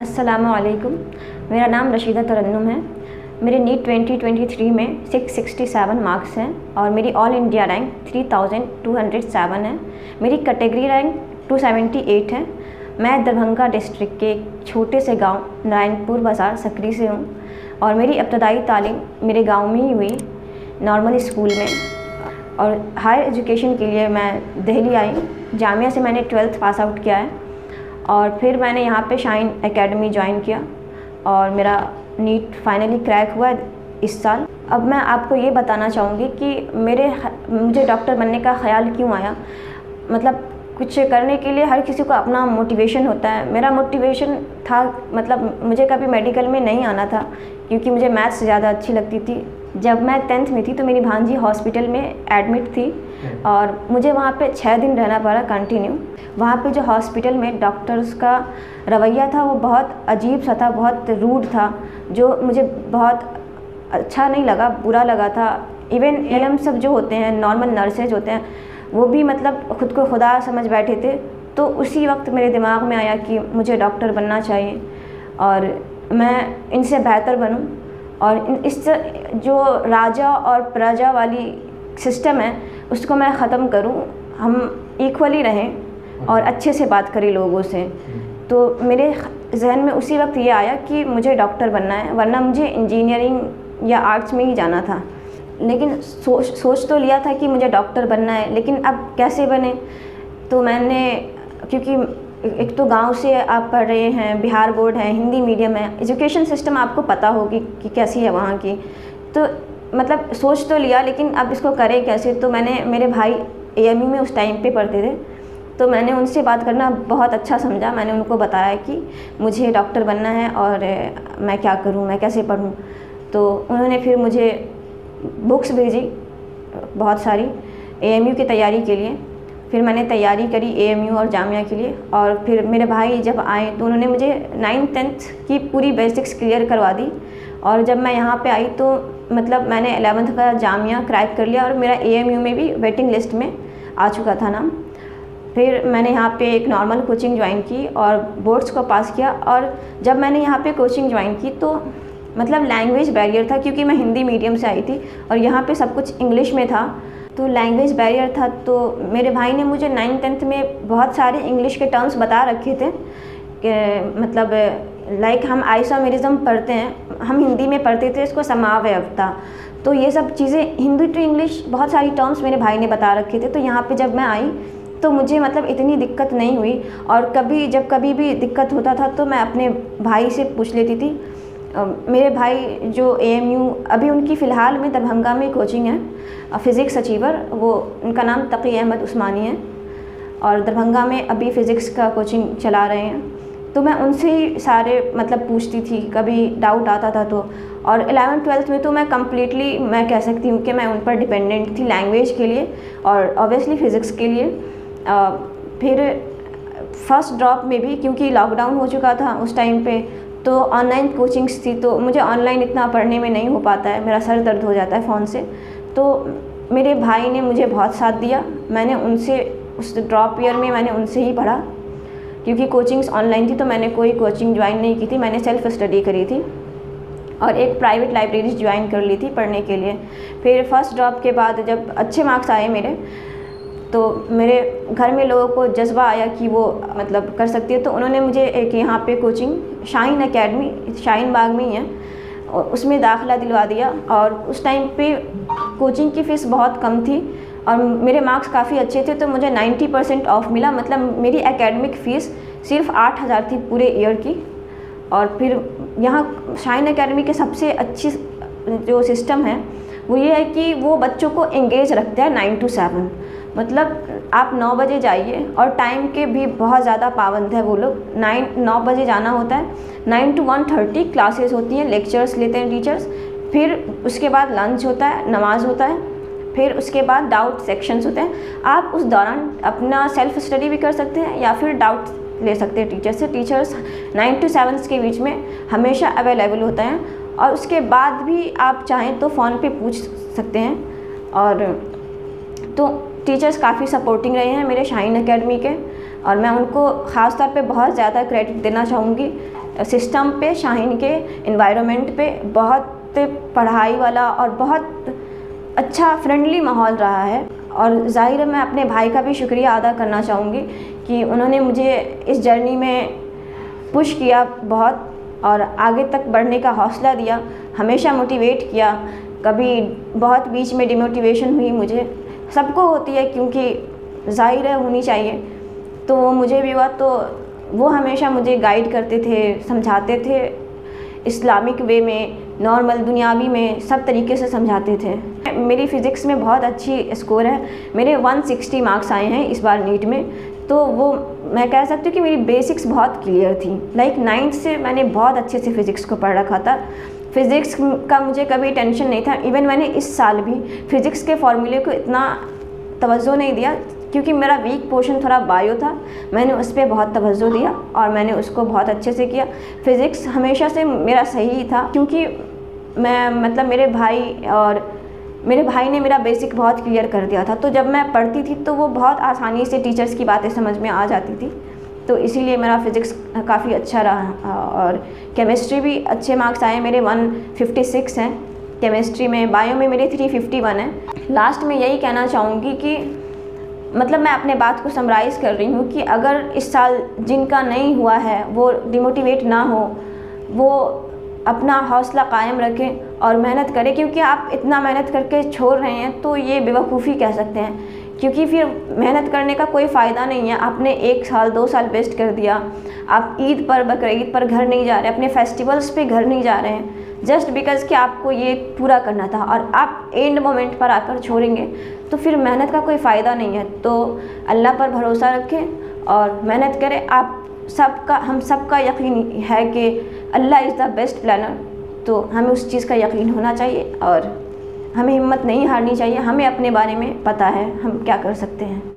अस्सलामुअलैकुम। मेरा नाम रशीदा तरन्नुम है। मेरे नीट 2023 में 667 मार्क्स हैं और मेरी ऑल इंडिया रैंक 3207 है। मेरी कैटेगरी रैंक 278 है। मैं दरभंगा डिस्ट्रिक्ट के एक छोटे से गांव नारायणपुर बाज़ार सकरी से हूँ और मेरी इब्तदाई तालीम मेरे गांव में ही हुई, नॉर्मल स्कूल में। और हायर एजुकेशन के लिए मैं दिल्ली आई। जामिया से मैंने 12th पास आउट किया है और फिर मैंने यहाँ पे शाइन एकेडमी ज्वाइन किया और मेरा नीट फाइनली क्रैक हुआ इस साल। अब मैं आपको ये बताना चाहूँगी कि मुझे डॉक्टर बनने का ख़्याल क्यों आया। मतलब कुछ करने के लिए हर किसी को अपना मोटिवेशन होता है। मेरा मोटिवेशन था, मतलब मुझे कभी मेडिकल में नहीं आना था क्योंकि मुझे मैथ्स ज़्यादा अच्छी लगती थी। जब मैं 10th में थी तो मेरी भांजी हॉस्पिटल में एडमिट थी और मुझे वहाँ पे 6 दिन रहना पड़ा कंटिन्यू। वहाँ पे जो हॉस्पिटल में डॉक्टर्स का रवैया था वो बहुत अजीब सा था, बहुत रूड था, जो मुझे बहुत अच्छा नहीं लगा, बुरा लगा था। इवन एएनएम सब जो होते हैं, नॉर्मल नर्सेज होते हैं, वो भी मतलब ख़ुद को खुदा समझ बैठे थे। तो उसी वक्त मेरे दिमाग में आया कि मुझे डॉक्टर बनना चाहिए और मैं इनसे बेहतर बनूं और इस जो राजा और प्रजा वाली सिस्टम है उसको मैं ख़त्म करूं। हम इक्वली रहें और अच्छे से बात करें लोगों से। तो मेरे जहन में उसी वक्त ये आया कि मुझे डॉक्टर बनना है, वरना मुझे इंजीनियरिंग या आर्ट्स में ही जाना था। लेकिन सोच तो लिया था कि मुझे डॉक्टर बनना है, लेकिन अब कैसे बने। तो मैंने, क्योंकि एक तो गांव से आप पढ़ रहे हैं, बिहार बोर्ड है, हिंदी मीडियम है, एजुकेशन सिस्टम आपको पता होगी कि कैसी है वहाँ की। तो मतलब सोच तो लिया, लेकिन अब इसको करें कैसे। तो मैंने, मेरे भाई एएमयू में उस टाइम पे पढ़ते थे, तो मैंने उनसे बात करना बहुत अच्छा समझा। मैंने उनको बताया कि मुझे डॉक्टर बनना है और मैं क्या करूँ, मैं कैसे पढ़ूँ। तो उन्होंने फिर मुझे बुक्स भेजी बहुत सारी एएमयू की तैयारी के लिए। फिर मैंने तैयारी करी एएमयू और जामिया के लिए। और फिर मेरे भाई जब आए तो उन्होंने मुझे 9th 10th की पूरी बेसिक्स क्लियर करवा दी। और जब मैं यहाँ पे आई तो मतलब मैंने 11th का जामिया क्रैक कर लिया और मेरा एएमयू में भी वेटिंग लिस्ट में आ चुका था नाम। फिर मैंने यहाँ पे एक नॉर्मल कोचिंग ज्वाइन की और बोर्ड्स को पास किया। और जब मैंने यहाँ पे कोचिंग ज्वाइन की तो मतलब लैंग्वेज बैरियर था, क्योंकि मैं हिंदी मीडियम से आई थी और यहाँ पे सब कुछ इंग्लिश में था, तो लैंग्वेज बैरियर था। तो मेरे भाई ने मुझे 9th 10th में बहुत सारे इंग्लिश के टर्म्स बता रखे थे कि मतलब लाइक हम आइसोमेरिज्म पढ़ते हैं, हम हिंदी में पढ़ते थे इसको समावयवता। तो ये सब चीज़ें हिंदी टू इंग्लिश बहुत सारी टर्म्स मेरे भाई ने बता रखे थे। तो यहाँ पे जब मैं आई तो मुझे मतलब इतनी दिक्कत नहीं हुई। और जब कभी भी दिक्कत होता था तो मैं अपने भाई से पूछ लेती थी। मेरे भाई जो एएमयू, अभी उनकी फ़िलहाल में दरभंगा में कोचिंग है फ़िज़िक्स अचीवर, वो उनका नाम तकी अहमद उस्मानी है और दरभंगा में अभी फ़िज़िक्स का कोचिंग चला रहे हैं। तो मैं उनसे ही सारे मतलब पूछती थी, कभी डाउट आता था तो। और 11th 12th में तो मैं कम्प्लीटली, मैं कह सकती हूँ कि मैं उन पर डिपेंडेंट थी लैंग्वेज के लिए और ऑब्वियसली फ़िज़िक्स के लिए। फिर फर्स्ट ड्रॉप में भी, क्योंकि लॉकडाउन हो चुका था उस टाइम पे, तो ऑनलाइन कोचिंग्स थी, तो मुझे ऑनलाइन इतना पढ़ने में नहीं हो पाता है, मेरा सर दर्द हो जाता है फ़ोन से। तो मेरे भाई ने मुझे बहुत साथ दिया। मैंने उनसे उस ड्रॉप ईयर में मैंने उनसे ही पढ़ा, क्योंकि कोचिंग्स ऑनलाइन थी तो मैंने कोई कोचिंग ज्वाइन नहीं की थी, मैंने सेल्फ़ स्टडी करी थी और एक प्राइवेट लाइब्रेरी ज्वाइन कर ली थी पढ़ने के लिए। फिर फर्स्ट ड्रॉप के बाद जब अच्छे मार्क्स आए मेरे, तो मेरे घर में लोगों को जज्बा आया कि वो मतलब कर सकती है। तो उन्होंने मुझे एक यहाँ पे कोचिंग शाइन एकेडमी, शाइन बाग में ही है, उसमें दाखिला दिलवा दिया। और उस टाइम पे कोचिंग की फ़ीस बहुत कम थी और मेरे मार्क्स काफ़ी अच्छे थे, तो मुझे 90% ऑफ मिला। मतलब मेरी एकेडमिक फ़ीस सिर्फ 8,000 थी पूरे ईयर की। और फिर यहाँ शाइन एकेडमी के सबसे अच्छी जो सिस्टम है वो ये है कि वो बच्चों को एंगेज रखते हैं 9 to 7। मतलब आप 9 बजे जाइए और टाइम के भी बहुत ज़्यादा पाबंद है वो लोग। 9 बजे जाना होता है, 9 to 1:30 क्लासेस होती हैं, लेक्चर्स लेते हैं टीचर्स। फिर उसके बाद लंच होता है, नमाज़ होता है, फिर उसके बाद डाउट सेक्शंस होते हैं। आप उस दौरान अपना सेल्फ़ स्टडी भी कर सकते हैं या फिर डाउट ले सकते हैं टीचर से। टीचर्स 9 to 7 के बीच में हमेशा अवेलेबल होते हैं और उसके बाद भी आप चाहें तो फ़ोन पे पूछ सकते हैं। और तो टीचर्स काफ़ी सपोर्टिंग रहे हैं मेरे शाइन एकेडमी के और मैं उनको ख़ास तौर पे बहुत ज़्यादा क्रेडिट देना चाहूँगी सिस्टम पे, शाहीन के एनवायरनमेंट पे बहुत पढ़ाई वाला और बहुत अच्छा फ्रेंडली माहौल रहा है। और ज़ाहिर है मैं अपने भाई का भी शुक्रिया अदा करना चाहूँगी कि उन्होंने मुझे इस जर्नी में पुश किया बहुत, और आगे तक बढ़ने का हौसला दिया, हमेशा मोटिवेट किया। कभी बहुत बीच में डिमोटिवेशन हुई मुझे, सबको होती है क्योंकि ज़ाहिर है होनी चाहिए, तो वो मुझे भी हुआ। तो वो हमेशा मुझे गाइड करते थे, समझाते थे, इस्लामिक वे में, नॉर्मल दुनियावी में, सब तरीके से समझाते थे। मेरी फ़िज़िक्स में बहुत अच्छी स्कोर है, मेरे 160 मार्क्स आए हैं इस बार नीट में। तो वो मैं कह सकती हूँ कि मेरी बेसिक्स बहुत क्लियर थी। लाइक 9th से मैंने बहुत अच्छे से फ़िज़िक्स को पढ़ रखा था। फ़िज़िक्स का मुझे कभी टेंशन नहीं था। इवन मैंने इस साल भी फ़िज़िक्स के फॉर्मूले को इतना तवज्जो नहीं दिया क्योंकि मेरा वीक पोर्शन थोड़ा बायो था, मैंने उस पर बहुत तवज्जो दिया और मैंने उसको बहुत अच्छे से किया। फ़िज़िक्स हमेशा से मेरा सही था क्योंकि मैं मतलब मेरे भाई ने मेरा बेसिक बहुत क्लियर कर दिया था। तो जब मैं पढ़ती थी तो वो बहुत आसानी से टीचर्स की बातें समझ में आ जाती थी, तो इसीलिए मेरा फ़िज़िक्स काफ़ी अच्छा रहा। और केमिस्ट्री भी अच्छे मार्क्स आए, मेरे 156 हैं केमिस्ट्री में। बायो में मेरे 351 है। लास्ट में यही कहना चाहूँगी कि मतलब मैं अपने बात को समराइज़ कर रही हूँ कि अगर इस साल जिनका नहीं हुआ है वो डिमोटिवेट ना हो, वो अपना हौसला कायम रखें और मेहनत करें, क्योंकि आप इतना मेहनत करके छोड़ रहे हैं तो ये बेवकूफ़ी कह सकते हैं, क्योंकि फिर मेहनत करने का कोई फ़ायदा नहीं है। आपने 1 साल 2 साल वेस्ट कर दिया, आप ईद पर, बकरीद पर घर नहीं जा रहे, अपने फेस्टिवल्स पे घर नहीं जा रहे हैं जस्ट बिकॉज़ कि आपको ये पूरा करना था, और आप एंड मोमेंट पर आकर छोड़ेंगे तो फिर मेहनत का कोई फ़ायदा नहीं है। तो अल्लाह पर भरोसा रखें और मेहनत करें। हम सबका यकीन है कि अल्लाह इज़ द बेस्ट प्लानर, तो हमें उस चीज़ का यकीन होना चाहिए और हमें हिम्मत नहीं हारनी चाहिए। हमें अपने बारे में पता है हम क्या कर सकते हैं।